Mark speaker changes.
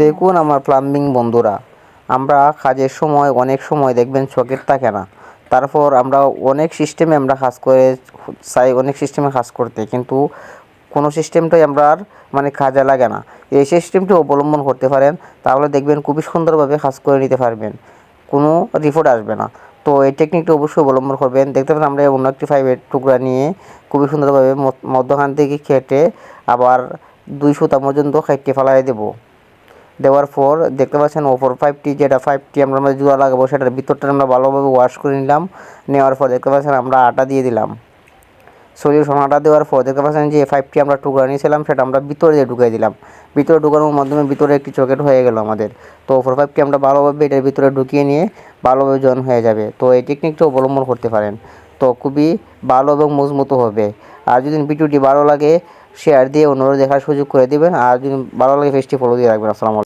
Speaker 1: দেখুন আমার প্লাম্বিং বন্ধুরা, আমরা কাজের সময় অনেক সময় দেখবেন সকেট থাকে না। তারপর আমরা অনেক সিস্টেমে আমরা কাজ করে চাই, অনেক সিস্টেমে কাজ করতে, কিন্তু কোনো সিস্টেমটাই আমরা আর কাজে লাগে না। এই সিস্টেমটি অবলম্বন করতে পারেন, তাহলে দেখবেন খুবই সুন্দরভাবে কাজ করে নিতে পারবেন, কোনো রিপোর্ট আসবে না। তো এই টেকনিকটি অবশ্যই অবলম্বন করবেন। দেখতে পাবেন আমরা অন্য একটি ফাইভের টুকরা নিয়ে খুবই সুন্দরভাবে মধ্যখান থেকে কেটে আবার 2 সুতা পর্যন্ত কেটে ফেলাই দেবো। দেওয়ার পর দেখতে পাচ্ছেন অপর পাইপটি, যেটা পাইপটি আমরা জোড়া লাগাবো, সেটার ভিতরটা আমরা ভালোভাবে ওয়াশ করে নিলাম। নেওয়ার পর দেখতে পাচ্ছেন আমরা আটা দিয়ে দিলাম। সলিউশন আটা দেওয়ার পর দেখতে পাচ্ছেন যে পাইপটি আমরা টুকরা নিয়েছিলাম সেটা আমরা ভিতরে দিয়ে ঢুকিয়ে দিলাম। ভিতরে ঢুকানোর মাধ্যমে ভিতরে একটি সকেট হয়ে গেল আমাদের। তো অপর পাইপটি আমরা ভালোভাবে এটার ভিতরে ঢুকিয়ে নিয়ে ভালোভাবে জয়েন হয়ে যাবে। তো এই টেকনিকটা অবলম্বন করতে পারেন, তো খুবই ভালো এবং মজবুত হবে। আর যদি ভিডিওটি ভালো লাগে শেয়ার দিয়ে অন্যরা দেখার সুযোগ করে দিবেন। আর যদি ভালো লাগে পেজটি ফলো দিয়ে রাখবেন। আসসালামু আলাইকুম।